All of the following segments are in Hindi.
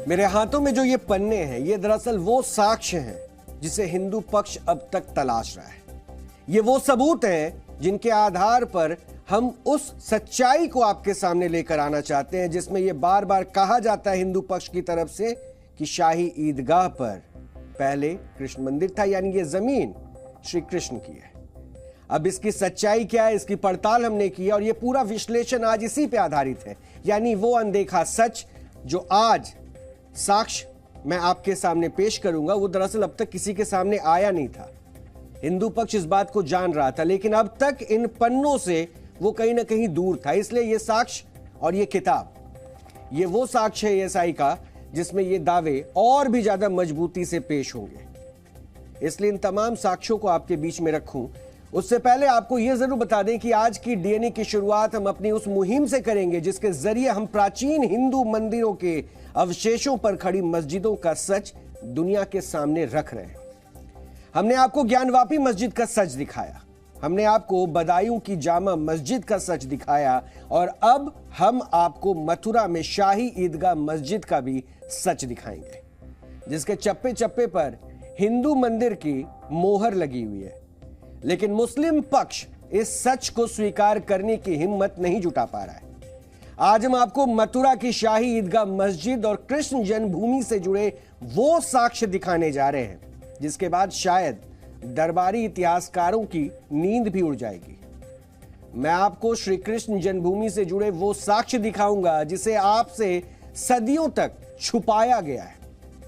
मेरे हाथों में जो ये पन्ने हैं, ये दरअसल वो साक्ष्य हैं जिसे हिंदू पक्ष अब तक तलाश रहा है। ये वो सबूत हैं जिनके आधार पर हम उस सच्चाई को आपके सामने लेकर आना चाहते हैं जिसमें यह बार बार कहा जाता है हिंदू पक्ष की तरफ से कि शाही ईदगाह पर पहले कृष्ण मंदिर था, यानी ये जमीन श्री कृष्ण की है। अब इसकी सच्चाई क्या है, इसकी पड़ताल हमने की और ये पूरा विश्लेषण आज इसी पे आधारित है, यानी वो अनदेखा सच जो आज साक्ष्य मैं आपके सामने पेश करूंगा, वो दरअसल अब तक किसी के सामने आया नहीं था। हिंदू पक्ष इस बात को जान रहा था, लेकिन अब तक इन पन्नों से वो कहीं ना कहीं दूर था। इसलिए ये साक्ष्य और ये किताब, ये वो साक्ष्य है एएसआई का जिसमें ये दावे और भी ज्यादा मजबूती से पेश होंगे। इसलिए इन तमाम साक्ष्यों को आपके बीच में रखूं, उससे पहले आपको यह जरूर बता दें कि आज की डीएनए की शुरुआत हम अपनी उस मुहिम से करेंगे जिसके जरिए हम प्राचीन हिंदू मंदिरों के अवशेषों पर खड़ी मस्जिदों का सच दुनिया के सामने रख रहे हैं। हमने आपको ज्ञानवापी मस्जिद का सच दिखाया, हमने आपको बदायूं की जामा मस्जिद का सच दिखाया और अब हम आपको मथुरा में शाही ईदगाह मस्जिद का भी सच दिखाएंगे जिसके चप्पे चप्पे पर हिंदू मंदिर की मोहर लगी हुई है। लेकिन मुस्लिम पक्ष इस सच को स्वीकार करने की हिम्मत नहीं जुटा पा रहा है। आज हम आपको मथुरा की शाही ईदगाह मस्जिद और कृष्ण जन्मभूमि से जुड़े वो साक्ष्य दिखाने जा रहे हैं जिसके बाद शायद दरबारी इतिहासकारों की नींद भी उड़ जाएगी। मैं आपको श्री कृष्ण जन्मभूमि से जुड़े वो साक्ष्य दिखाऊंगा जिसे आपसे सदियों तक छुपाया गया है।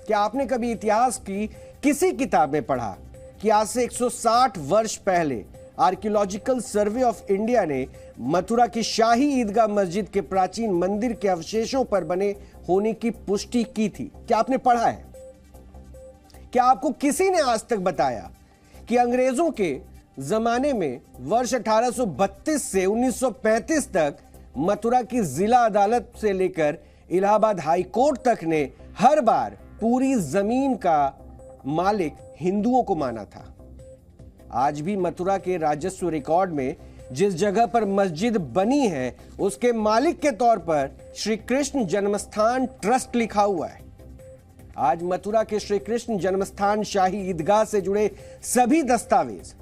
क्या आपने कभी इतिहास की किसी किताब में पढ़ा कि आज से 160 वर्ष पहले आर्कियोलॉजिकल सर्वे ऑफ इंडिया ने मथुरा की शाही ईदगाह मस्जिद के प्राचीन मंदिर के अवशेषों पर बने होने की पुष्टि की थी? क्या आपने पढ़ा है? क्या आपको किसी ने आज तक बताया कि अंग्रेजों के जमाने में वर्ष 1832 से 1935 तक मथुरा की जिला अदालत से लेकर इलाहाबाद हाई कोर्ट तक ने हर बार पूरी जमीन का मालिक हिंदुओं को माना था? आज भी मथुरा के राजस्व रिकॉर्ड में जिस जगह पर मस्जिद बनी है उसके मालिक के तौर पर श्री कृष्ण जन्मस्थान ट्रस्ट लिखा हुआ है। आज मथुरा के श्री कृष्ण जन्मस्थान शाही ईदगाह से जुड़े सभी दस्तावेज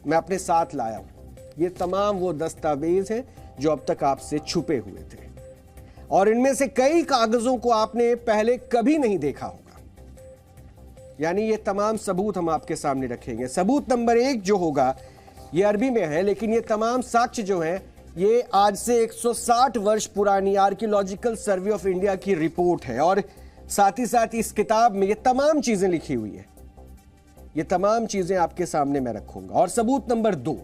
मैं अपने साथ लाया हूं। ये तमाम वो दस्तावेज हैं जो अब तक आपसे छुपे हुए थे और इनमें से कई कागजों को आपने पहले कभी नहीं देखा होगा। यानी ये तमाम सबूत हम आपके सामने रखेंगे। सबूत नंबर 1 जो होगा ये अरबी में है, लेकिन ये तमाम साक्ष्य जो हैं ये आज से 160 वर्ष पुरानी आर्कियोलॉजिकल सर्वे ऑफ इंडिया की रिपोर्ट है और साथ ही साथ इस किताब में ये तमाम चीजें लिखी हुई है। ये तमाम चीजें आपके सामने मैं रखूंगा। और सबूत नंबर 2,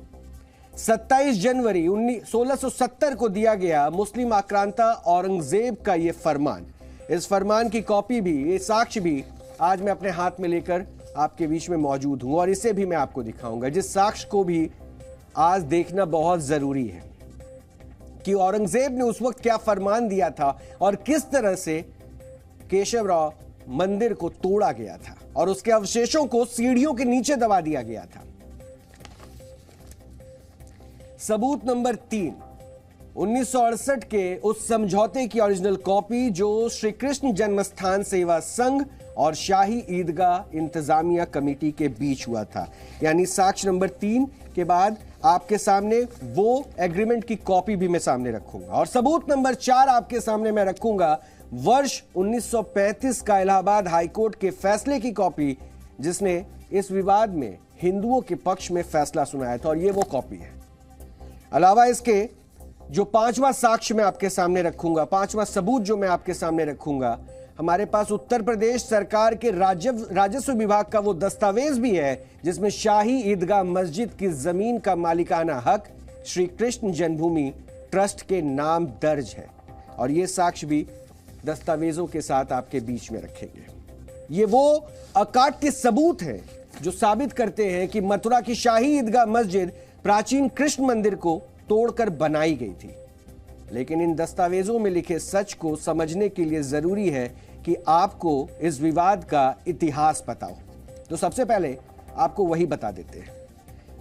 27 जनवरी 1670 को दिया गया मुस्लिम आक्रांता औरंगजेब का ये फरमान। इस फरमान की कॉपी भी, ये साक्ष्य भी आज मैं अपने हाथ में लेकर आपके बीच में मौजूद हूं और इसे भी मैं आपको दिखाऊंगा, जिस साक्ष्य को भी आज देखना बहुत जरूरी है कि औरंगजेब ने उस वक्त क्या फरमान दिया था और किस तरह से केशवराव मंदिर को तोड़ा गया था और उसके अवशेषों को सीढ़ियों के नीचे दबा दिया गया था। सबूत नंबर 3, 1968 के उस समझौते की ओरिजिनल कॉपी जो श्री कृष्ण जन्मस्थान सेवा संघ और शाही ईदगाह इंतजामिया कमेटी के बीच हुआ था। यानी साक्ष्य नंबर 3 के बाद आपके सामने वो एग्रीमेंट की कॉपी भी मैं सामने रखूंगा। और सबूत नंबर 4 आपके सामने मैं रखूंगा वर्ष 1935 का इलाहाबाद हाईकोर्ट के फैसले की कॉपी जिसने इस विवाद में हिंदुओं के पक्ष में फैसला सुनाया था और ये वो कॉपी है। अलावा इसके जो 5वां साक्ष्य मैं आपके सामने रखूंगा, 5वां सबूत जो मैं आपके सामने रखूंगा, हमारे पास उत्तर प्रदेश सरकार के राजस्व विभाग का वो दस्तावेज भी है जिसमें शाही ईदगाह मस्जिद की जमीन का मालिकाना हक श्री कृष्ण जन्मभूमि ट्रस्ट के नाम दर्ज है और ये साक्ष्य भी दस्तावेजों के साथ आपके बीच में रखेंगे। ये वो अकाट्य सबूत हैं जो साबित करते हैं कि मथुरा की शाही ईदगाह मस्जिद प्राचीन कृष्ण मंदिर को तोड़कर बनाई गई थी। लेकिन इन दस्तावेजों में लिखे सच को समझने के लिए जरूरी है कि आपको इस विवाद का इतिहास पता हो। तो सबसे पहले आपको वही बता देते हैं।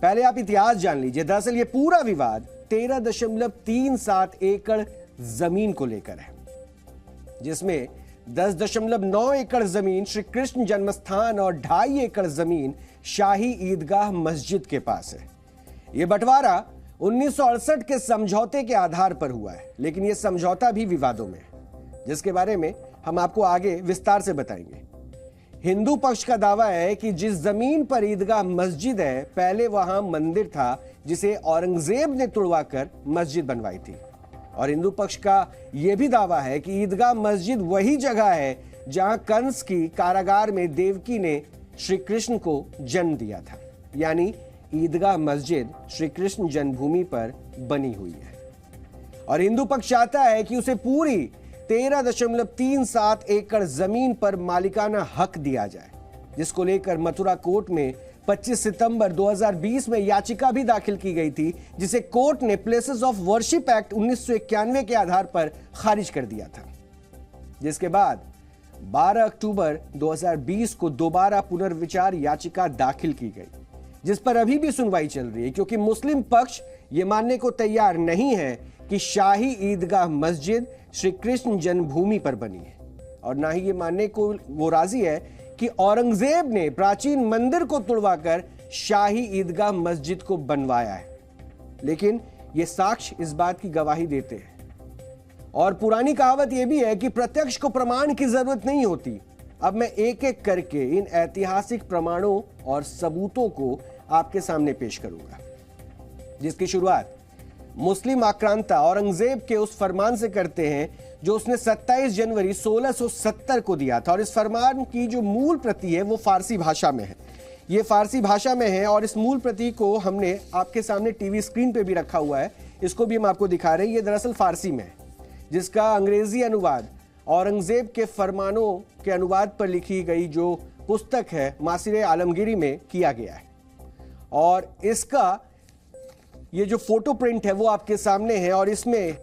पहले आप इतिहास जान लीजिए। दरअसल ये पूरा विवाद 13.37 एकड़ जमीन को लेकर है जिसमें 10.9 एकड़ जमीन श्री कृष्ण जन्मस्थान और 2.5 एकड़ जमीन शाही ईदगाह मस्जिद के पास है। यह बंटवारा 1968 के समझौते के आधार पर हुआ है, लेकिन यह समझौता भी विवादों में है, जिसके बारे में हम आपको आगे विस्तार से बताएंगे। हिंदू पक्ष का दावा है कि जिस जमीन पर ईदगाह मस्जिद है, पहले वहां मंदिर था जिसे औरंगजेब ने तुड़वाकर मस्जिद बनवाई थी। और हिंदू पक्ष का यह भी दावा है कि ईदगाह मस्जिद वही जगह है जहां कंस की कारागार में देवकी ने श्री कृष्ण को जन्म दिया था। यानी ईदगाह मस्जिद श्री कृष्ण जन्मभूमि पर बनी हुई है और हिंदू पक्ष चाहता है कि उसे पूरी 13.37 एकड़ जमीन पर मालिकाना हक दिया जाए, जिसको लेकर मथुरा कोर्ट में 25 सितंबर 2020 में याचिका भी दाखिल की गई थी, जिसे कोर्ट ने प्लेसेस ऑफ वर्शिप एक्ट 1991 के आधार पर खारिज कर दिया था। जिसके बाद 12 अक्टूबर 2020 को दोबारा पुनर्विचार याचिका दाखिल की गई, जिस पर अभी भी सुनवाई चल रही है, क्योंकि मुस्लिम पक्ष यह मानने को तैयार नहीं है कि शाही ईदगाह मस्जिद श्री कृष्ण जन्मभूमि पर बनी है, और ना ही ये मानने को वो राजी है कि औरंगजेब ने प्राचीन मंदिर को तुड़वाकर शाही ईदगाह मस्जिद को बनवाया है। लेकिन ये साक्ष्य इस बात की गवाही देते हैं। और पुरानी कहावत यह भी है कि प्रत्यक्ष को प्रमाण की जरूरत नहीं होती। अब मैं एक एक करके इन ऐतिहासिक प्रमाणों और सबूतों को आपके सामने पेश करूंगा, जिसकी शुरुआत मुस्लिम आक्रांता औरंगजेब के उस फरमान से करते हैं जो उसने 27 जनवरी 1670 को दिया था। और इस फरमान की जो मूल प्रति है वो फारसी भाषा में है। ये फारसी भाषा में है और इस मूल प्रति को हमने आपके सामने टीवी स्क्रीन पे भी रखा हुआ है, इसको भी हम आपको दिखा रहे हैं। ये दरअसल फारसी में है, जिसका अंग्रेजी अनुवाद औरंगजेब के फरमानों के अनुवाद पर लिखी गई जो पुस्तक है मासिरे आलमगीरी में किया गया है। और इसका ये जो फोटो प्रिंट है वो आपके सामने है और इसमें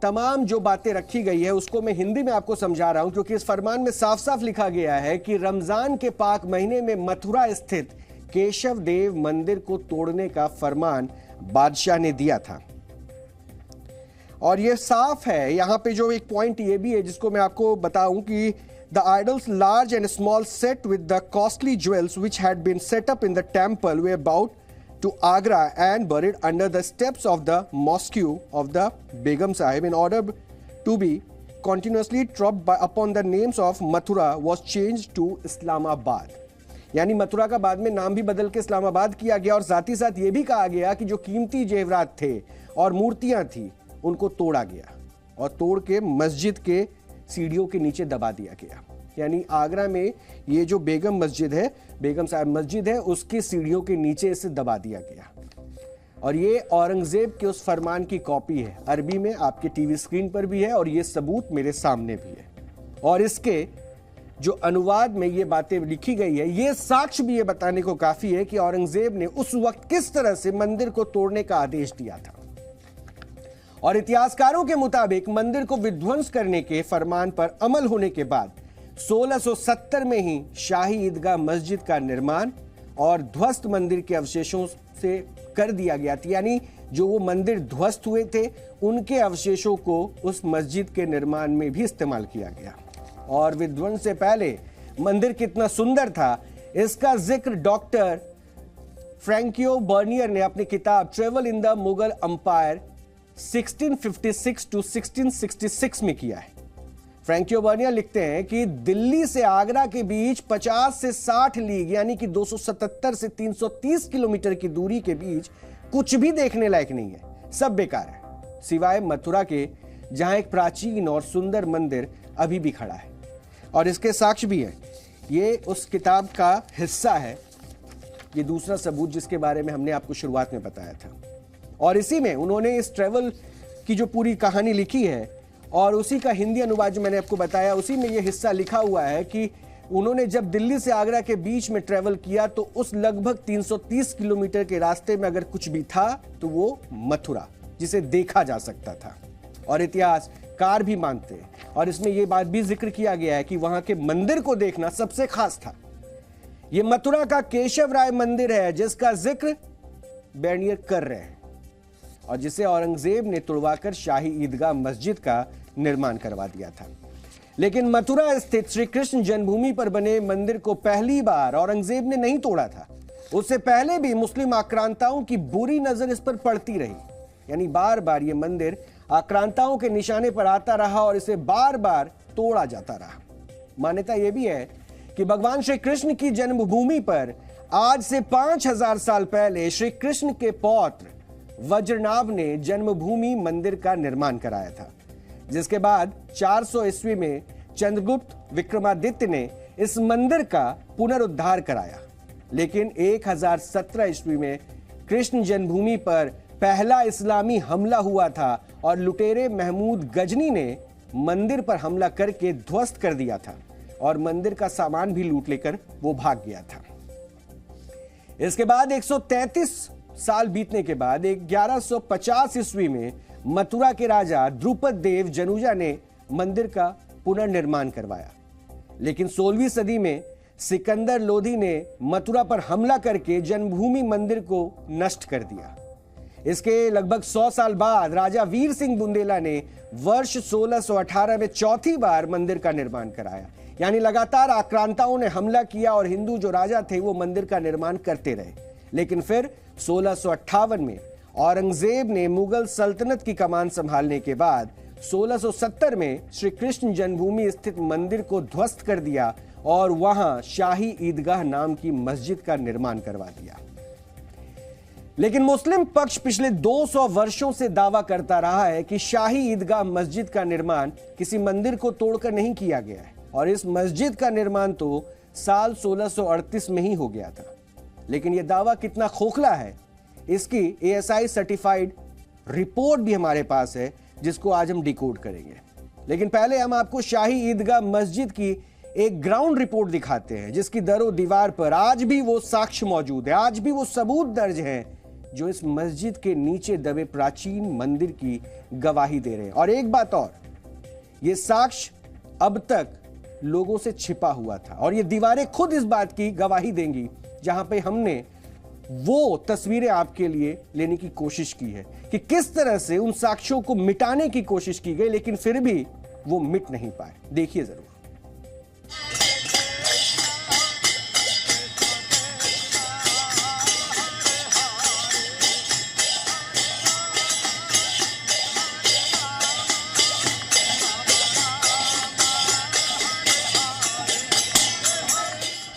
तमाम जो बातें रखी गई है उसको मैं हिंदी में आपको समझा रहा हूं, क्योंकि इस फरमान में साफ साफ लिखा गया है कि रमजान के पाक महीने में मथुरा स्थित केशव देव मंदिर को तोड़ने का फरमान बादशाह ने दिया था। और ये साफ है, यहां पे जो एक पॉइंट ये भी है जिसको मैं आपको बताऊं कि the idols large and small set with the costly jewels which had been set up in the temple way about to Agra and buried under the steps of the mosque of the Begum Sahib in order to be continuously dropped upon the names of Mathura was changed to Islamabad। यानी मथुरा का बाद में नाम भी बदल के इस्लामाबाद किया गया और साथ ही साथ ये भी कहा गया कि जो कीमती जेवरात थे और मूर्तियां थी उनको तोड़ा गया और तोड़ के मस्जिद के सीढ़ियों के नीचे दबा दिया गया। यानी आगरा में ये जो बेगम मस्जिद है, बेगम साहब मस्जिद है, उसकी सीढ़ियों के नीचे इसे दबा दिया गया। और ये औरंगजेब के उस फरमान की कॉपी है, अरबी में आपके टीवी स्क्रीन पर भी है और ये सबूत मेरे सामने भी है। और इसके जो अनुवाद में ये बातें लिखी गई है, ये साक्ष्य भी ये बताने को काफी है कि औरंगजेब ने उस वक्त किस तरह से मंदिर को तोड़ने का आदेश दिया था। और इतिहासकारों के मुताबिक मंदिर को विध्वंस करने के फरमान पर अमल होने के बाद 1670 में ही शाही ईदगाह मस्जिद का निर्माण और ध्वस्त मंदिर के अवशेषों से कर दिया गया था। यानी जो वो मंदिर ध्वस्त हुए थे उनके अवशेषों को उस मस्जिद के निर्माण में भी इस्तेमाल किया गया। और विध्वंस से पहले मंदिर कितना सुंदर था इसका जिक्र डॉक्टर फ्रैंकियो बर्नियर ने अपनी किताब travel in the Mughal empire 1656 to 1666 में किया है। फ्रैंकियो बर्नियर लिखते हैं कि दिल्ली से आगरा के बीच 50 से 60 लीग यानी कि 277 से 330 किलोमीटर की दूरी के बीच कुछ भी देखने लायक नहीं है, सब बेकार है, सिवाय मथुरा के जहां एक प्राचीन और सुंदर मंदिर अभी भी खड़ा है। और इसके साक्ष्य भी है, ये उस किताब का हिस्सा है, ये दूसरा सबूत जिसके बारे में हमने आपको शुरुआत में बताया था। और इसी में उन्होंने इस ट्रेवल की जो पूरी कहानी लिखी है और उसी का हिंदी अनुवाद जो मैंने आपको बताया, उसी में यह हिस्सा लिखा हुआ है कि उन्होंने जब दिल्ली से आगरा के बीच में ट्रेवल किया तो उस लगभग 330 किलोमीटर के रास्ते में अगर कुछ भी था तो वो मथुरा, जिसे देखा जा सकता था। और इतिहासकार भी मानते हैं और इसमें यह बात भी जिक्र किया गया है कि वहां के मंदिर को देखना सबसे खास था। यह मथुरा का केशव राय मंदिर है जिसका जिक्र बर्नियर कर रहे हैं और जिसे औरंगजेब ने तुड़वाकर शाही ईदगाह मस्जिद का निर्माण करवा दिया था। लेकिन मथुरा स्थित श्री कृष्ण जन्मभूमि पर बने मंदिर को पहली बार औरंगजेब ने नहीं तोड़ा था। उससे पहले भी मुस्लिम आक्रांताओं की बुरी नजर इस पर पड़ती रही, यानी बार बार यह मंदिर आक्रांताओं के निशाने पर आता रहा और इसे बार बार तोड़ा जाता रहा। मान्यता यह भी है कि भगवान श्री कृष्ण की जन्मभूमि पर आज से 5000 साल पहले श्री कृष्ण के पौत्र वज्रनाभ ने जन्मभूमि मंदिर का निर्माण कराया था, जिसके बाद 400 ईस्वी में चंद्रगुप्त विक्रमादित्य ने इस मंदिर का पुनरुद्धार कराया। लेकिन 1017 ईस्वी में कृष्ण जन्मभूमि पर पहला इस्लामी हमला हुआ था और लुटेरे महमूद गजनी ने मंदिर पर हमला करके ध्वस्त कर दिया था और मंदिर का सामान भी लूट लेकर वो भाग गया था। इसके बाद 133 साल बीतने के बाद 1150 ईस्वी में मथुरा के राजा द्रुपद देव जनुजा ने मंदिर का पुनर्निर्माण करवाया। लेकिन 16वीं सदी में सिकंदर लोधी ने मथुरा पर हमला करके जन्मभूमि मंदिर को नष्ट कर दिया। इसके लगभग 100 साल बाद राजा वीर सिंह बुंदेला ने वर्ष 1618 में चौथी बार मंदिर का निर्माण कराया। यानी लगातार आक्रांताओं ने हमला किया और हिंदू जो राजा थे वो मंदिर का निर्माण करते रहे। लेकिन फिर 1658 में औरंगजेब ने मुगल सल्तनत की कमान संभालने के बाद 1670 में श्री कृष्ण जन्मभूमि स्थित मंदिर को ध्वस्त कर दिया और वहां शाही ईदगाह नाम की मस्जिद का निर्माण करवा दिया। लेकिन मुस्लिम पक्ष पिछले 200 वर्षों से दावा करता रहा है कि शाही ईदगाह मस्जिद का निर्माण किसी मंदिर को तोड़कर नहीं किया गया है और इस मस्जिद का निर्माण तो साल 1638 में ही हो गया था। लेकिन यह दावा कितना खोखला है, इसकी ASI सर्टिफाइड रिपोर्ट भी हमारे पास है, जिसको आज हम डिकोड करेंगे। लेकिन पहले हम आपको शाही ईदगाह मस्जिद की एक ग्राउंड रिपोर्ट दिखाते हैं, जिसकी दरो दीवार पर आज भी वो साक्ष्य मौजूद है, आज भी वो सबूत दर्ज हैं जो इस मस्जिद के नीचे दबे प्राचीन मंदिर की गवाही दे रहे हैं। और एक बात और, ये साक्ष्य अब तक लोगों से छिपा हुआ था और ये दीवारें खुद इस बात की गवाही देंगी, जहां पे हमने वो तस्वीरें आपके लिए लेने की कोशिश की है कि किस तरह से उन साक्ष्यों को मिटाने की कोशिश की गई, लेकिन फिर भी वो मिट नहीं पाए। देखिए जरूर।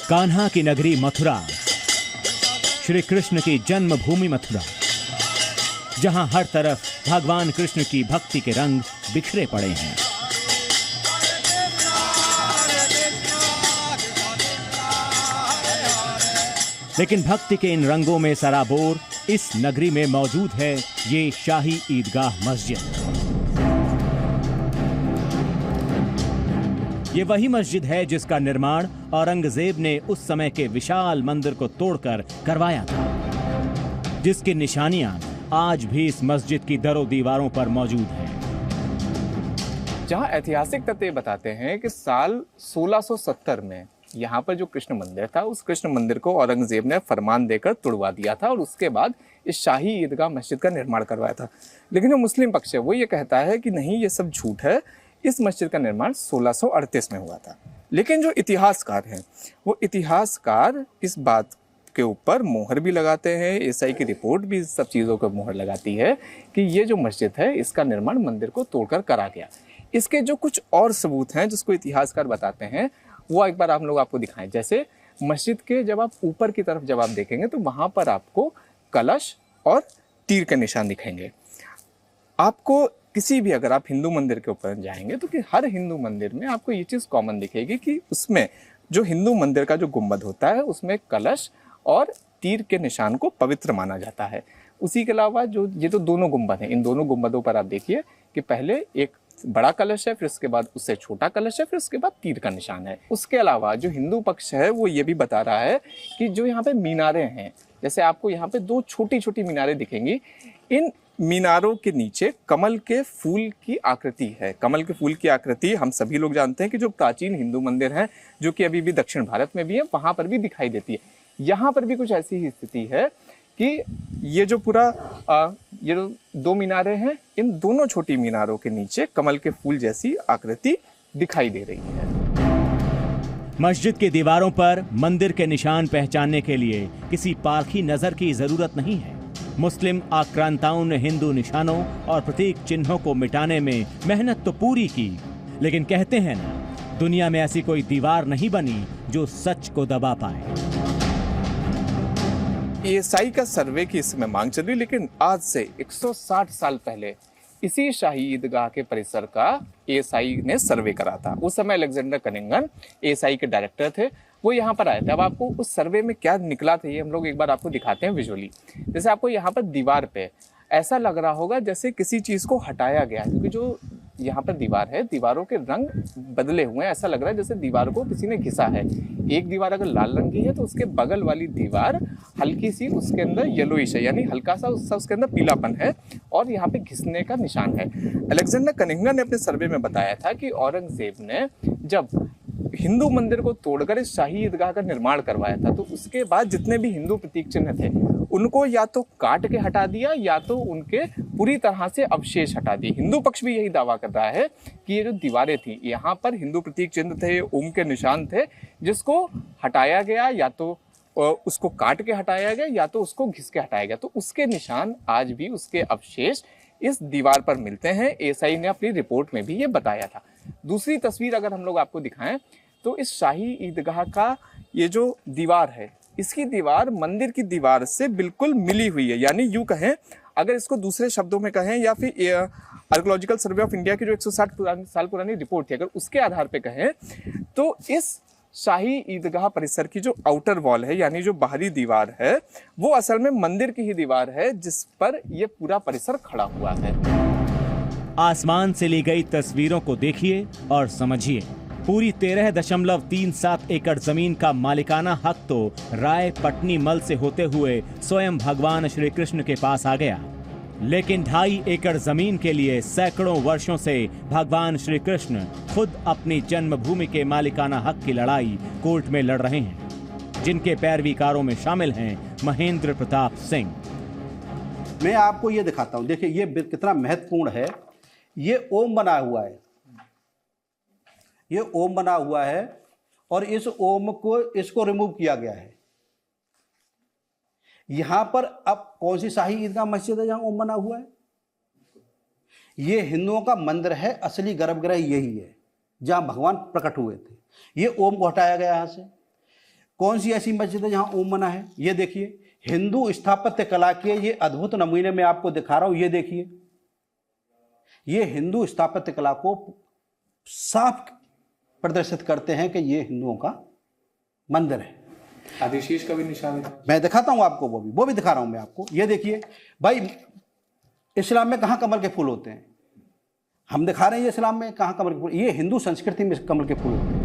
कान्हा की नगरी मथुरा, श्री कृष्ण की जन्मभूमि मथुरा, जहां हर तरफ भगवान कृष्ण की भक्ति के रंग बिखरे पड़े हैं। लेकिन भक्ति के इन रंगों में सराबोर इस नगरी में मौजूद है ये शाही ईदगाह मस्जिद। ये वही मस्जिद है जिसका निर्माण औरंगजेब ने उस समय के विशाल मंदिर को तोड़कर करवाया था, जिसकी निशानियां आज भी इस मस्जिद की दरों दीवारों पर मौजूद हैं। जहां ऐतिहासिक तथ्य बताते हैं कि साल 1670 में यहाँ पर जो कृष्ण मंदिर था, उस कृष्ण मंदिर को औरंगजेब ने फरमान देकर तुड़वा दिया था और उसके बाद इस शाही ईदगाह मस्जिद का निर्माण करवाया था। लेकिन जो मुस्लिम पक्ष है वो ये कहता है कि नहीं, ये सब झूठ है, इस मस्जिद का निर्माण 1638 में हुआ था। लेकिन जो इतिहासकार हैं वो इतिहासकार इस बात के ऊपर मोहर भी लगाते हैं, ASI की रिपोर्ट भी इस सब चीज़ों को मोहर लगाती है कि ये जो मस्जिद है इसका निर्माण मंदिर को तोड़कर करा गया। इसके जो कुछ और सबूत हैं जिसको इतिहासकार बताते हैं वो एक बार हम लोग आपको दिखाएं। जैसे मस्जिद के जब आप ऊपर की तरफ जब आप देखेंगे तो वहाँ पर आपको कलश और तीर के निशान दिखेंगे। आपको किसी भी, अगर आप हिंदू मंदिर के ऊपर जाएंगे तो कि हर हिंदू मंदिर में आपको ये चीज़ कॉमन दिखेगी कि उसमें जो हिंदू मंदिर का जो गुंबद होता है उसमें कलश और तीर के निशान को पवित्र माना जाता है। उसी के अलावा जो ये तो दोनों गुंबद हैं, इन दोनों गुंबदों पर आप देखिए कि पहले एक बड़ा कलश है, फिर उसके बाद उससे छोटा कलश है, फिर उसके बाद तीर का निशान है। उसके अलावा जो हिंदू पक्ष है वो ये भी बता रहा है कि जो यहाँ पे मीनारें हैं, जैसे आपको यहाँ पे दो छोटी छोटी मीनारें दिखेंगी, इन मीनारों के नीचे कमल के फूल की आकृति है। कमल के फूल की आकृति हम सभी लोग जानते हैं कि जो प्राचीन हिंदू मंदिर हैं जो कि अभी भी दक्षिण भारत में भी है, वहाँ पर भी दिखाई देती है। यहाँ पर भी कुछ ऐसी ही स्थिति है कि ये जो पूरा ये जो दो मीनारें हैं, इन दोनों छोटी मीनारों के नीचे कमल के फूल जैसी आकृति दिखाई दे रही है। मस्जिद की दीवारों पर मंदिर के निशान पहचानने के लिए किसी पारखी नजर की जरूरत नहीं है। मुस्लिम आक्रांताओं ने हिंदू निशानों और प्रतीक चिन्हों को मिटाने में मेहनत तो पूरी की, लेकिन कहते हैं ना, दुनिया में ऐसी कोई दीवार नहीं बनी जो सच को दबा पाए। एएसआई का सर्वे की इस समय मांग चल रही, लेकिन आज से 160 साल पहले इसी शाही ईदगाह के परिसर का एएसआई ने सर्वे करा था। उस समय अलेक्जेंडर कनिंगन एएसआई के डायरेक्टर थे, वो यहाँ पर आए थे। अब आपको उस सर्वे में क्या निकला था ये हम लोग एक बार आपको दिखाते हैं विजुअली। जैसे आपको यहाँ पर दीवार पे ऐसा लग रहा होगा जैसे किसी चीज को हटाया गया है, क्योंकि जो यहाँ पर दीवार है, दीवारों के रंग बदले हुए हैं। ऐसा लग रहा है जैसे दीवार को किसी ने घिसा है। एक दीवार अगर लाल रंग की है तो उसके बगल वाली दीवार हल्की सी उसके अंदर येलोइश है, यानी हल्का सा उसके अंदर पीलापन है और यहाँ पे घिसने का निशान है। अलेक्जेंडर कनिंगन ने अपने सर्वे में बताया था कि औरंगजेब ने जब हिंदू मंदिर को तोड़कर इस शाही ईदगाह का निर्माण करवाया था, तो उसके बाद जितने भी हिंदू प्रतीक चिन्ह थे उनको या तो काट के हटा दिया या तो उनके पूरी तरह से अवशेष हटा दिए। हिंदू पक्ष भी यही दावा कर रहा है कि ये जो दीवारें थी, यहाँ पर हिंदू प्रतीक चिन्ह थे, ओम के निशान थे, जिसको हटाया गया या तो उसको काट के हटाया गया या तो उसको घिस के हटाया गया। तो उसके निशान आज भी, उसके अवशेष इस दीवार पर मिलते हैं। एएसआई ने अपनी रिपोर्ट में भी ये बताया था। दूसरी तस्वीर अगर हम लोग आपको दिखाएं तो इस शाही ईदगाह का ये जो दीवार है, इसकी दीवार मंदिर की दीवार से बिल्कुल मिली हुई है। यानी यूं कहें, अगर इसको दूसरे शब्दों में कहें या फिर आर्कियोलॉजिकल सर्वे ऑफ इंडिया की जो 160 साल पुरानी रिपोर्ट थी, अगर उसके आधार पे कहें तो इस शाही ईदगाह परिसर की जो आउटर वॉल है, यानी जो बाहरी दीवार है, वो असल में मंदिर की ही दीवार है जिस पर यह पूरा परिसर खड़ा हुआ है। आसमान से ली गई तस्वीरों को देखिए और समझिए। पूरी 13.37 एकड़ जमीन का मालिकाना हक तो राय पटनी मल से होते हुए स्वयं भगवान श्री कृष्ण के पास आ गया, लेकिन 2.5 एकड़ जमीन के लिए सैकड़ों वर्षों से भगवान श्री कृष्ण खुद अपनी जन्मभूमि के मालिकाना हक की लड़ाई कोर्ट में लड़ रहे हैं, जिनके पैरवीकारों में शामिल हैं महेंद्र प्रताप सिंह। मैं आपको ये दिखाता हूं, देखिए ये कितना महत्वपूर्ण है। ये ओम बना हुआ है, ये ओम बना हुआ है और इस ओम को इसको रिमूव किया गया है। यहां पर अब कौन सी शाही ईदगाह मस्जिद है जहां ओम बना हुआ है? ये हिंदुओं का मंदिर है, असली गर्भगृह यही है जहां भगवान प्रकट हुए थे। ये ओम को हटाया गया यहां से। कौन सी ऐसी मस्जिद है जहां ओम बना है? ये देखिए, हिंदू स्थापत्य कला के ये अद्भुत नमूने में आपको दिखा रहा हूं। ये देखिए, ये हिंदू स्थापत्य कला को साफ प्रदर्शित करते हैं कि ये हिंदुओं का मंदिर है। आदिशेष का भी निशान है, मैं दिखाता हूं आपको, वो भी दिखा रहा हूं मैं आपको। ये देखिए भाई, इस्लाम में कहां कमल के फूल होते हैं? हम दिखा रहे हैं ये इस्लाम में कहां कमल के फूल, ये हिंदू संस्कृति में कमल के फूल होते हैं।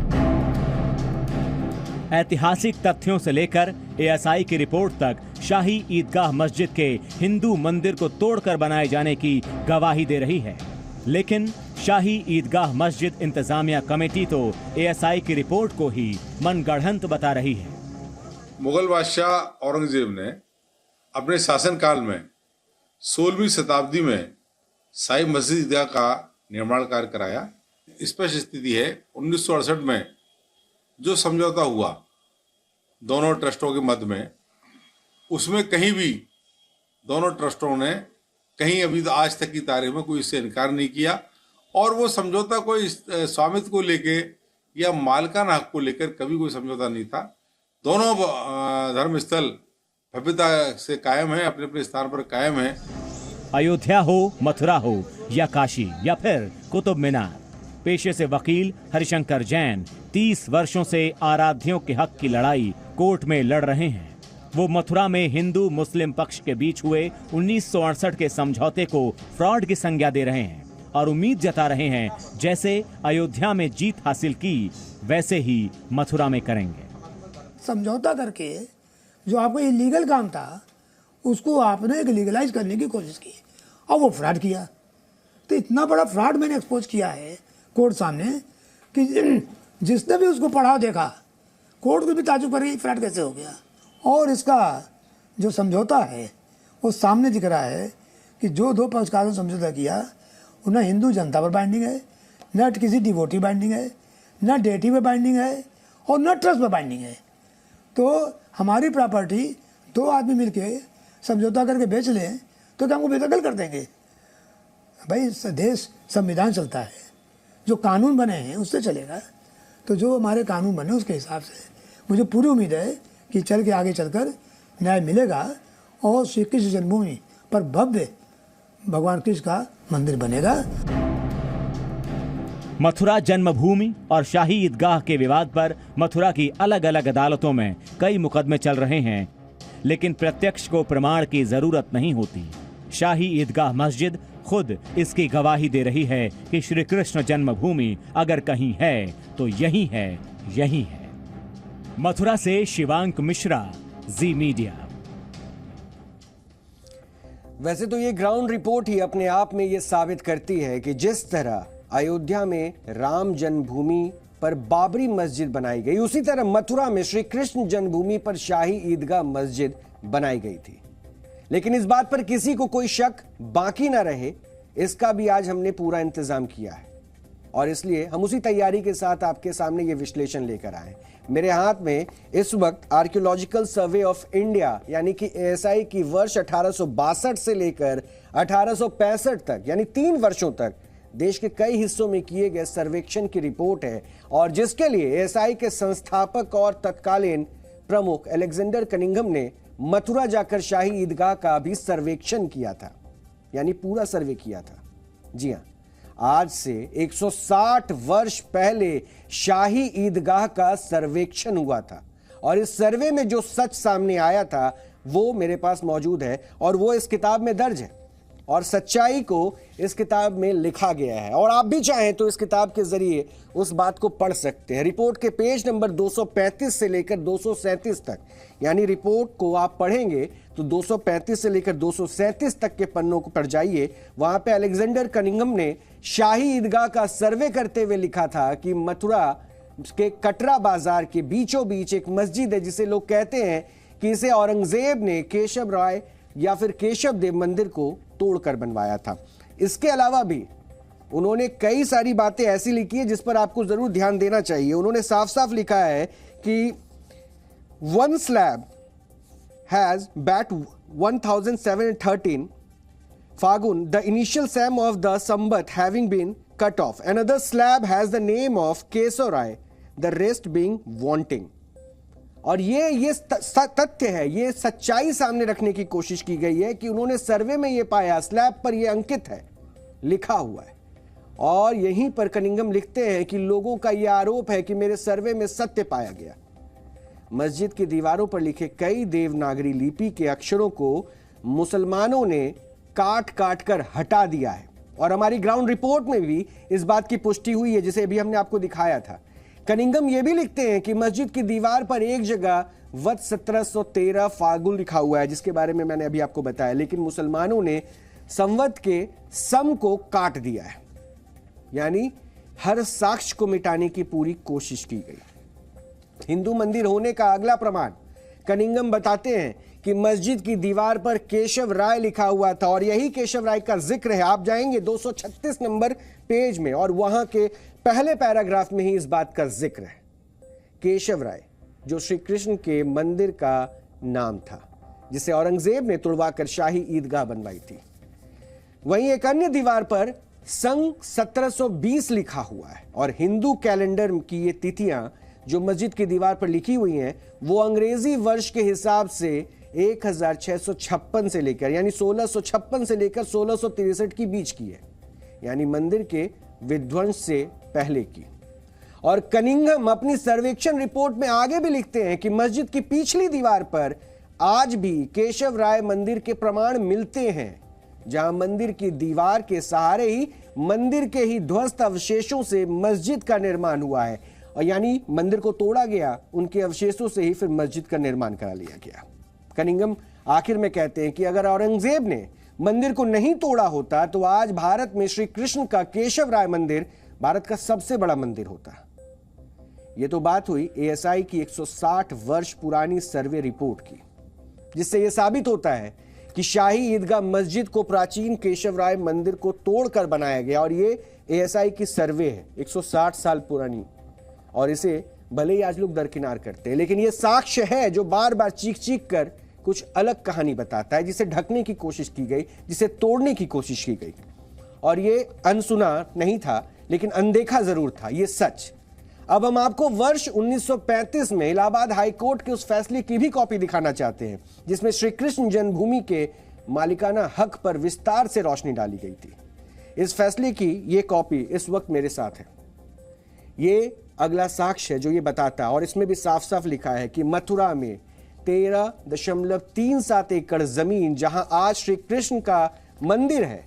ऐतिहासिक तथ्यों से लेकर एएसआई की रिपोर्ट तक शाही ईदगाह मस्जिद के हिंदू मंदिर को तोड़कर बनाए जाने की गवाही दे रही है, लेकिन शाही ईदगाह मस्जिद इंतजामिया कमेटी तो एएसआई की रिपोर्ट को ही मनगढ़ंत बता रही है। मुगल बादशाह औरंगजेब ने अपने शासनकाल में 16वीं शताब्दी में शाही मस्जिद ईदगाह का निर्माण कार्य कराया। स्पष्ट स्थिति है 1968 में जो समझौता हुआ दोनों ट्रस्टों के मध्य में, उसमें कहीं भी दोनों ट्रस्टों ने कहीं अभी तो आज तक की तारीख में कोई इससे इनकार नहीं किया, और वो समझौता कोई स्वामित्व को लेके या मालिकाना हक को लेकर कभी कोई समझौता नहीं था। दोनों धर्म स्थल भव्यता से कायम है, अपने अपने स्थान पर कायम है। अयोध्या हो, मथुरा हो या काशी या फिर कुतुब मीनार, पेशे से वकील हरिशंकर जैन 30 वर्षों से आराध्यों के हक की लड़ाई कोर्ट में लड़ रहे हैं। वो मथुरा में हिंदू मुस्लिम पक्ष के बीच हुए 1968 के समझौते को फ्रॉड की संज्ञा दे रहे हैं और उम्मीद जता रहे हैं जैसे अयोध्या में जीत हासिल की वैसे ही मथुरा में करेंगे। समझौता करके जो आपका इलीगल काम था उसको आपने एक लीगलाइज करने की कोशिश की और वो फ्रॉड किया। तो इतना बड़ा फ्रॉड मैंने एक्सपोज किया है कोर्ट सामने कि जिसने भी उसको पढ़ा देखा, कोर्ट को भी ताजुब करी फ्रॉड कैसे हो गया। और इसका जो समझौता है वो सामने दिख रहा है कि जो दो पक्षकारों ने समझौता किया उन्हें हिंदू जनता पर बाइंडिंग है, न किसी डिवोटी बाइंडिंग है, न डेटी पे बाइंडिंग है और न ट्रस्ट पे बाइंडिंग है। तो हमारी प्रॉपर्टी 2 आदमी मिलके समझौता करके बेच लें तो क्या हमको बेदखल कर देंगे? भाई देश संविधान चलता है, जो कानून बने हैं उससे चलेगा। तो जो हमारे कानून बने उसके हिसाब से मुझे पूरी उम्मीद है कि चल के आगे चलकर न्याय मिलेगा और श्री कृष्ण जन्मभूमि पर भव्य भगवान कृष्ण का मंदिर बनेगा। मथुरा जन्मभूमि और शाही ईदगाह के विवाद पर मथुरा की अलग अलग अदालतों में कई मुकदमे चल रहे हैं, लेकिन प्रत्यक्ष को प्रमाण की जरूरत नहीं होती। शाही ईदगाह मस्जिद खुद इसकी गवाही दे रही है कि श्री कृष्ण जन्मभूमि अगर कहीं है तो यही है, यही है। मथुरा से शिवांक मिश्रा, जी मीडिया। वैसे तो ये ग्राउंड रिपोर्ट ही अपने आप में ये साबित करती है कि जिस तरह अयोध्या में राम जन्मभूमि पर बाबरी मस्जिद बनाई गई, उसी तरह मथुरा में श्री कृष्ण जन्मभूमि पर शाही ईदगाह मस्जिद बनाई गई थी। लेकिन इस बात पर किसी को कोई शक बाकी ना रहे, इसका भी आज हमने पूरा इंतजाम किया है और इसलिए हम उसी तैयारी के साथ आपके सामने ये विश्लेषण लेकर आए। मेरे हाथ में इस वक्त आर्कियोलॉजिकल सर्वे ऑफ इंडिया यानी कि ASI की वर्ष 1862 से लेकर 1865 तक यानी 3 वर्षों तक देश के कई हिस्सों में किए गए सर्वेक्षण की रिपोर्ट है और जिसके लिए ASI के संस्थापक और तत्कालीन प्रमुख अलेक्जेंडर कनिंघम ने मथुरा जाकर शाही ईदगाह का भी सर्वेक्षण किया था, यानी पूरा सर्वे किया था। जी हां, आज से 160 वर्ष पहले शाही ईदगाह का सर्वेक्षण हुआ था और इस सर्वे में जो सच सामने आया था वो मेरे पास मौजूद है और वो इस किताब में दर्ज है और सच्चाई को इस किताब में लिखा गया है और आप भी चाहें तो इस किताब के जरिए उस बात को पढ़ सकते हैं। रिपोर्ट के पेज नंबर 235 से लेकर 237 तक, यानी रिपोर्ट को आप पढ़ेंगे तो 235 से लेकर 237 तक के पन्नों को पढ़ जाइए। वहां पे अलेक्जेंडर कनिंघम ने शाही ईदगाह का सर्वे करते हुए लिखा था कि मथुरा के कटरा बाजार के बीचों बीच एक मस्जिद है जिसे लोग कहते हैं कि इसे औरंगजेब ने केशव राय या फिर केशव देव मंदिर को तोड़कर बनवाया था। इसके अलावा भी उन्होंने कई सारी बातें ऐसी लिखी है जिस पर आपको जरूर ध्यान देना चाहिए। उन्होंने साफ साफ लिखा है कि one slab has bat 1713 Fagun, the initial Sam of the Sambat having been cut off. Another slab has the name of Kesorai, the rest being wanting. और ये तथ्य है, ये सच्चाई सामने रखने की कोशिश की गई है कि उन्होंने सर्वे में ये पाया, स्लैब पर ये अंकित है, लिखा हुआ है और यहीं पर कनिंघम लिखते हैं कि लोगों का ये आरोप है कि मेरे सर्वे में सत्य पाया गया। मस्जिद की दीवारों पर लिखे कई देवनागरी लिपि के अक्षरों को मुसलमानों ने काट काट कर हटा दिया है और हमारी ग्राउंड रिपोर्ट में भी इस बात की पुष्टि हुई है जिसे अभी हमने आपको दिखाया था। कनिंघम ये भी लिखते हैं कि मस्जिद की दीवार पर एक जगह वत 1713 फागुन लिखा हुआ है जिसके बारे में मैंने अभी आपको बताया, लेकिन मुसलमानों ने संवत के सम को काट दिया है, यानी हर साक्ष्य को मिटाने की पूरी कोशिश की गई। हिंदू मंदिर होने का अगला प्रमाण कनिंघम बताते हैं कि मस्जिद की दीवार पर केशव राय लिखा हुआ था और यही केशव राय का जिक्र है। आप जाएंगे 236 नंबर पेज में और वहां के पहले पैराग्राफ में ही इस बात का जिक्र है। केशव राय जो श्री कृष्ण के मंदिर का नाम था जिसे औरंगजेब ने तुड़वाकर शाही ईदगाह बनवाई थी। वहीं एक अन्य दीवार पर सन 1720 लिखा हुआ है और हिंदू कैलेंडर की ये तिथियां जो मस्जिद की दीवार पर लिखी हुई हैं वो अंग्रेजी वर्ष के हिसाब से 1656 से लेकर यानी 1656 से लेकर 1663 की बीच की है, यानी मंदिर के विध्वंस से पहले की। और कनिंघम अपनी सर्वेक्षण रिपोर्ट में आगे भी लिखते हैं कि मस्जिद की पिछली दीवार पर आज भी केशव राय मंदिर के प्रमाण मिलते हैं, जहां मंदिर की दीवार के सहारे ही मंदिर के ही ध्वस्त अवशेषों से मस्जिद का निर्माण हुआ है और यानी मंदिर को तोड़ा गया, उनके अवशेषों से ही फिर मस्जिद का निर्माण करा लिया गया। कनिंघम आखिर में कहते हैं कि अगर औरंगजेब ने मंदिर को नहीं तोड़ा होता तो आज भारत में श्री कृष्ण का केशव राय मंदिर भारत का सबसे बड़ा मंदिर होता। यह तो बात हुई ASI की 160 वर्ष पुरानी सर्वे रिपोर्ट की, जिससे यह साबित होता है कि शाही ईदगाह मस्जिद को प्राचीन केशव राय मंदिर को तोड़कर बनाया गया और ये ASI की सर्वे है 160 साल पुरानी, और इसे भले ही आज लोग दरकिनार करते हैं, लेकिन ये साक्ष्य है जो बार बार चीख चीख कर कुछ अलग कहानी बताता है, जिसे ढकने की कोशिश की गई, जिसे तोड़ने की कोशिश की गई। और ये अनसुना नहीं था, लेकिन अनदेखा जरूर था, ये सच। अब हम आपको वर्ष 1935 में इलाहाबाद हाई कोर्ट के उस फैसले की भी कॉपी दिखाना चाहते हैं, जिसमें श्री कृष्ण जन्मभूमि के मालिकाना हक पर विस्तार से रोशनी डाली गई थी। इस फैसले की ये कॉपी इस वक्त मेरे साथ है। ये अगला साक्ष्य है जो ये बताता है, और इसमें भी साफ साफ लिखा है कि मथुरा में 13.37 एकड़ जमीन, जहां आज श्री कृष्ण का मंदिर है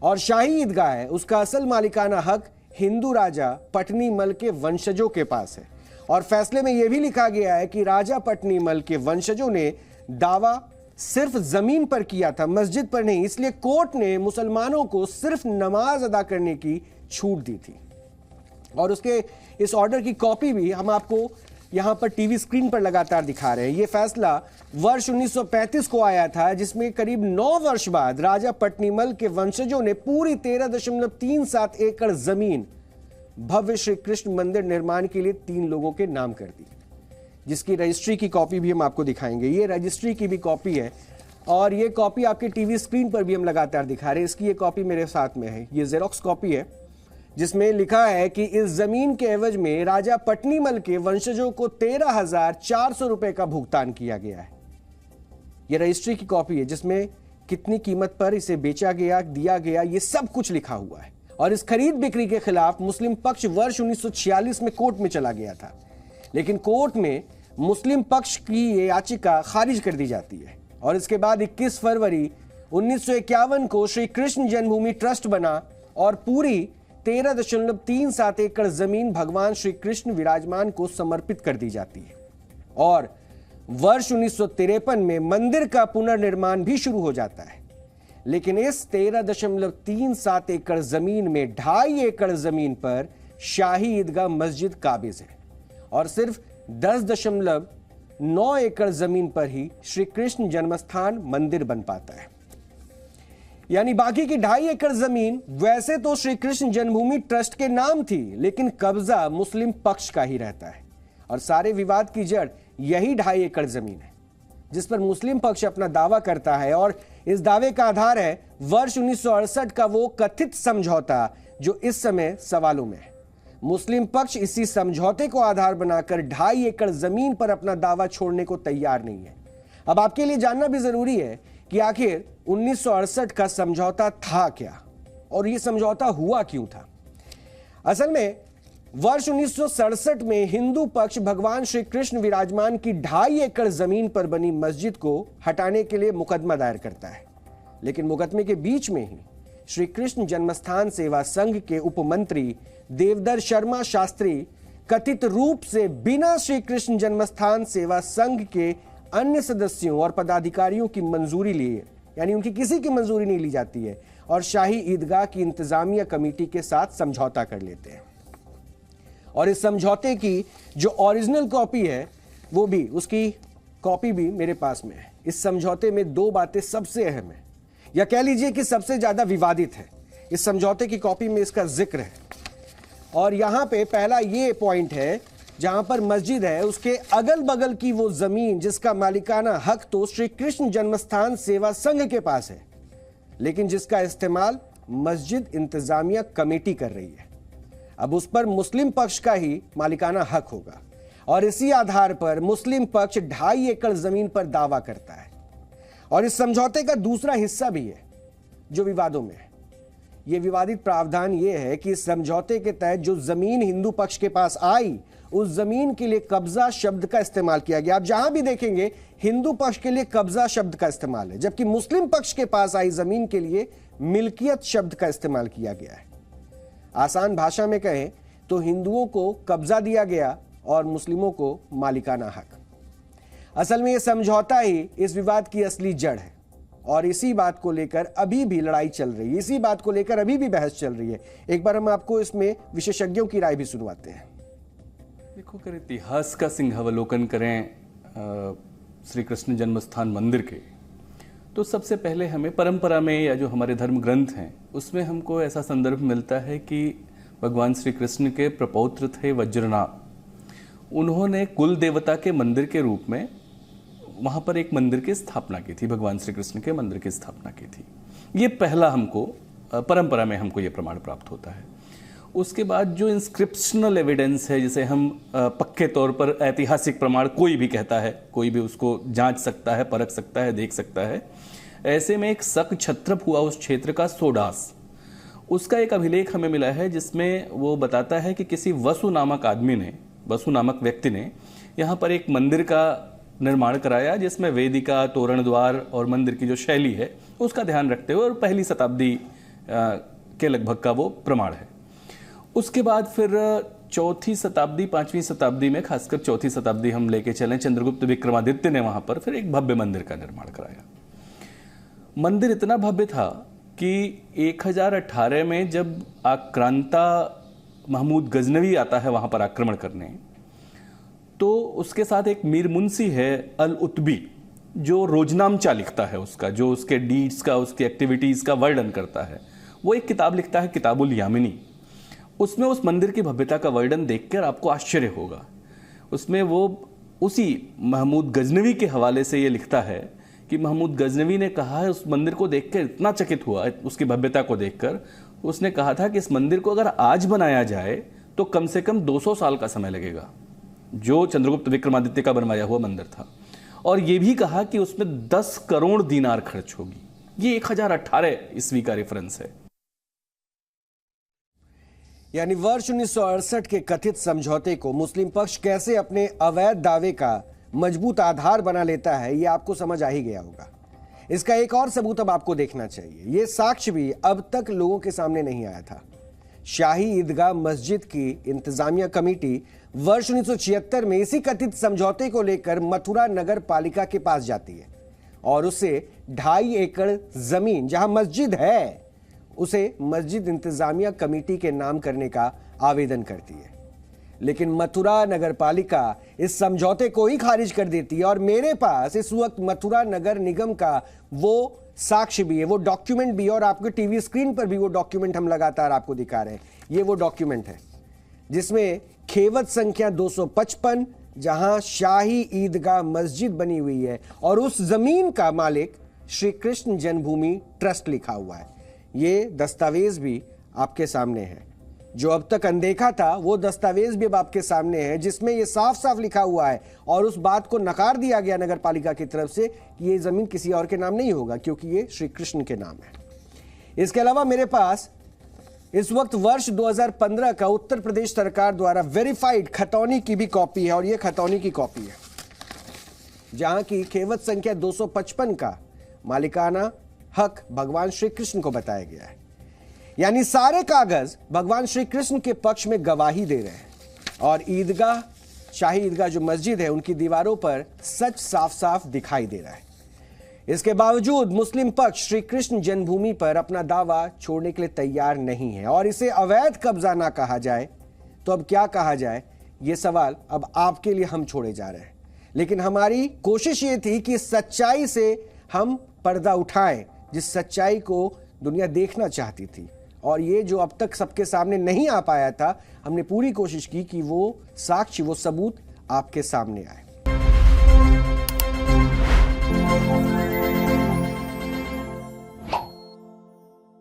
और शाही ईदगाह है, उसका असल मालिकाना हक हिंदू राजा पटनीमल के वंशजों के पास है। और फैसले में यह भी लिखा गया है कि राजा पटनीमल के वंशजों ने दावा सिर्फ जमीन पर किया था, मस्जिद पर नहीं, इसलिए कोर्ट ने मुसलमानों को सिर्फ नमाज अदा करने की छूट दी थी। और उसके इस ऑर्डर की कॉपी भी हम आपको यहां पर टीवी स्क्रीन पर लगातार दिखा रहे हैं। यह फैसला वर्ष 1935 को आया था, जिसमें करीब 9 वर्ष बाद राजा पटनीमल के वंशजों ने पूरी 13.37 एकड़ जमीन भव्य श्री कृष्ण मंदिर निर्माण के लिए 3 लोगों के नाम कर दी, जिसकी रजिस्ट्री की कॉपी भी हम आपको दिखाएंगे। ये रजिस्ट्री की भी कॉपी है, और ये कॉपी आपके टीवी स्क्रीन पर भी हम लगातार दिखा रहे हैं। इसकी ये कॉपी मेरे साथ में है, ये जेरोक्स कॉपी है, जिसमें लिखा है कि इस जमीन के एवज में राजा पटनीमल के वंशजों को 13,400 रुपए का भुगतान किया गया है। यह रजिस्ट्री की कॉपी है, जिसमें कितनी कीमत पर इसे बेचा गया, दिया गया, ये सब कुछ लिखा हुआ है। और इस खरीद बिक्री के खिलाफ मुस्लिम पक्ष वर्ष 1946 में कोर्ट में चला गया था, लेकिन कोर्ट में मुस्लिम पक्ष की ये याचिका खारिज कर दी जाती है। और इसके बाद 21 फरवरी 1951 को श्री कृष्ण जन्मभूमि ट्रस्ट बना, और पूरी 13.37 एकड़ जमीन भगवान श्री कृष्ण विराजमान को समर्पित कर दी जाती है। और वर्ष 1953 में मंदिर का पुनर्निर्माण भी शुरू हो जाता है, लेकिन इस 13.37 एकड़ जमीन में 2.5 एकड़ जमीन पर शाही ईदगाह मस्जिद काबिज है, और सिर्फ 10.9 एकड़ जमीन पर ही श्री कृष्ण जन्मस्थान मंदिर बन पाता है। यानी बाकी की 2.5 एकड़ जमीन वैसे तो श्री कृष्ण जन्मभूमि ट्रस्ट के नाम थी, लेकिन कब्जा मुस्लिम पक्ष का ही रहता है। और सारे विवाद की जड़ यही 2.5 एकड़ जमीन है, जिस पर मुस्लिम पक्ष अपना दावा करता है। और इस दावे का आधार है वर्ष 1968 का वो कथित समझौता जो इस समय सवालों में है। मुस्लिम पक्ष इसी समझौते को आधार बनाकर 2.5 एकड़ जमीन पर अपना दावा छोड़ने को तैयार नहीं है। अब आपके लिए जानना भी जरूरी है कि आखिर 1968 का समझौता था क्या, और यह समझौता हुआ क्यों था। असल में वर्ष 1967 में हिंदू पक्ष भगवान श्री कृष्ण विराजमान की 2.5 एकड़ जमीन पर बनी मस्जिद को हटाने के लिए मुकदमा दायर करता है, लेकिन मुकदमे के बीच में ही श्री कृष्ण जन्मस्थान सेवा संघ के उपमंत्री देवदर शर्मा शास्त्री कथित रूप से बिना श्री कृष्ण जन्मस्थान सेवा संघ के अन्य सदस्यों और पदाधिकारियों की मंजूरी लिए, यानी उनकी किसी की मंजूरी नहीं ली जाती है, और शाही ईदगाह की इंतजामिया कमेटी के साथ समझौता कर लेते हैं। और इस समझौते की जो ओरिजिनल कॉपी है, वो भी, उसकी कॉपी भी मेरे पास में है। इस समझौते में 2 बातें सबसे अहम है, या कह लीजिए कि सबसे ज्यादा विवादित है। इस समझौते की कॉपी में इसका जिक्र है, और यहां पे पहला ये पॉइंट है, जहां पर मस्जिद है उसके अगल बगल की वो जमीन जिसका मालिकाना हक तो श्री कृष्ण जन्मस्थान सेवा संघ के पास है, लेकिन जिसका इस्तेमाल मस्जिद इंतजामिया कमेटी कर रही है। अब उस पर मुस्लिम पक्ष का ही मालिकाना हक होगा, और इसी आधार पर मुस्लिम पक्ष 2.5 एकड़ जमीन पर दावा करता है। और इस समझौते का दूसरा हिस्सा भी है जो विवादों में है। यह विवादित प्रावधान यह है कि इस समझौते के तहत जो जमीन हिंदू पक्ष के पास आई, उस जमीन के लिए कब्जा शब्द का इस्तेमाल किया गया। आप जहां भी देखेंगे हिंदू पक्ष के लिए कब्जा शब्द का इस्तेमाल है, जबकि मुस्लिम पक्ष के पास आई जमीन के लिए मिल्कियत शब्द का इस्तेमाल किया गया है। आसान भाषा में कहें तो हिंदुओं को कब्जा दिया गया और मुस्लिमों को मालिकाना हक। असल में यह समझौता ही इस विवाद की असली जड़ है, और इसी बात को लेकर अभी भी लड़ाई चल रही है, इसी बात को लेकर अभी भी बहस चल रही है। एक बार हम आपको इसमें विशेषज्ञों की राय भी सुनवाते हैं। देखो, अगर इतिहास का सिंहावलोकन करें श्री कृष्ण जन्मस्थान मंदिर के, तो सबसे पहले हमें परंपरा में या जो हमारे धर्म ग्रंथ हैं उसमें हमको ऐसा संदर्भ मिलता है कि भगवान श्री कृष्ण के प्रपौत्र थे वज्रनाभ। उन्होंने कुल देवता के मंदिर के रूप में वहाँ पर एक मंदिर की स्थापना की थी, भगवान श्री कृष्ण के मंदिर की स्थापना की थी। ये पहला हमको परंपरा में हमको ये प्रमाण प्राप्त होता है। उसके बाद जो इंस्क्रिप्शनल एविडेंस है, जिसे हम पक्के तौर पर ऐतिहासिक प्रमाण कोई भी कहता है, कोई भी उसको जांच सकता है, परख सकता है, देख सकता है। ऐसे में एक शक क्षत्रप हुआ उस क्षेत्र का सोडास, उसका एक अभिलेख हमें मिला है जिसमें वो बताता है कि किसी वसु नामक आदमी ने, वसु नामक व्यक्ति ने यहाँ पर एक मंदिर का निर्माण कराया, जिसमें वेदिका, तोरण द्वार और मंदिर की जो शैली है उसका ध्यान रखते हुए, और पहली शताब्दी के लगभग का वो प्रमाण है। उसके बाद फिर चौथी शताब्दी, 5वीं शताब्दी में, खासकर चौथी शताब्दी हम लेके चलें, चंद्रगुप्त विक्रमादित्य ने वहाँ पर फिर एक भव्य मंदिर का निर्माण कराया। मंदिर इतना भव्य था कि 1018 में जब आक्रांता महमूद गजनवी आता है वहाँ पर आक्रमण करने, तो उसके साथ एक मीर मुंशी है अल उतबी, जो रोजनामचा लिखता है उसका, जो उसके डीड्स का, उसकी एक्टिविटीज़ का वर्णन करता है। वो एक किताब लिखता है, किताबुल यामिनी। उसमें उस मंदिर की भव्यता का वर्णन देखकर आपको आश्चर्य होगा। उसमें वो उसी महमूद गजनवी के हवाले से ये लिखता है कि महमूद गजनवी ने कहा है, उस मंदिर को देखकर इतना चकित हुआ, उसकी भव्यता को देखकर, उसने कहा था कि इस मंदिर को अगर आज बनाया जाए तो कम से कम 200 साल का समय लगेगा, जो चंद्रगुप्त विक्रमादित्य का बनवाया हुआ मंदिर था। और ये भी कहा कि उसमें 10 करोड़ दीनार खर्च होगी। ये 1018 ईस्वी का रेफरेंस है। यानी वर्ष 1968 के कथित समझौते को मुस्लिम पक्ष कैसे अपने अवैध दावे का मजबूत आधार बना लेता है, यह आपको समझ आ ही गया होगा। इसका एक और सबूत अब आपको देखना चाहिए। यह साक्ष्य भी अब तक लोगों के सामने नहीं आया था। शाही ईदगाह मस्जिद की इंतजामिया कमेटी वर्ष 1976 में इसी कथित समझौते को लेकर मथुरा नगर पालिका के पास जाती है और उसे 2.5 एकड़ जमीन जहां मस्जिद है, उसे मस्जिद इंतजामिया कमेटी के नाम करने का आवेदन करती है। लेकिन मथुरा नगर पालिका इस समझौते को ही खारिज कर देती है। और मेरे पास इस वक्त मथुरा नगर निगम का वो साक्ष्य भी है, वो डॉक्यूमेंट भी है, और आपके टीवी स्क्रीन पर भी वो डॉक्यूमेंट हम लगातार आपको दिखा रहे हैं। ये वो डॉक्यूमेंट है जिसमें खेवत संख्या 255, जहां शाही ईदगाह मस्जिद बनी हुई है, और उस जमीन का मालिक श्री कृष्ण जन्मभूमि ट्रस्ट लिखा हुआ है। ये दस्तावेज भी आपके सामने है। जो अब तक अनदेखा था वो दस्तावेज भी अब आपके सामने है, जिसमें ये साफ साफ लिखा हुआ है, और उस बात को नकार दिया गया नगर पालिका की तरफ से कि ये जमीन किसी और के नाम नहीं होगा, क्योंकि ये श्री कृष्ण के नाम है। इसके अलावा मेरे पास इस वक्त वर्ष 2015 का उत्तर प्रदेश सरकार द्वारा वेरीफाइड खतौनी की भी कॉपी है, और यह खतौनी की कॉपी है जहां की खेवत संख्या 255 का मालिकाना हक भगवान श्री कृष्ण को बताया गया है। यानी सारे कागज भगवान श्री कृष्ण के पक्ष में गवाही दे रहे हैं, और ईदगाह, शाही ईदगाह जो मस्जिद है, उनकी दीवारों पर सच साफ साफ दिखाई दे रहा है। इसके बावजूद मुस्लिम पक्ष श्री कृष्ण जन्मभूमि पर अपना दावा छोड़ने के लिए तैयार नहीं है, और इसे अवैध कब्जा ना कहा जाए तो अब क्या कहा जाए, ये सवाल अब आपके लिए हम छोड़े जा रहे हैं। लेकिन हमारी कोशिश ये थी कि सच्चाई से हम पर्दा उठाएं, जिस सच्चाई को दुनिया देखना चाहती थी, और ये जो अब तक सबके सामने नहीं आ पाया था, हमने पूरी कोशिश की कि वो साक्ष्य, वो सबूत आपके सामने आए।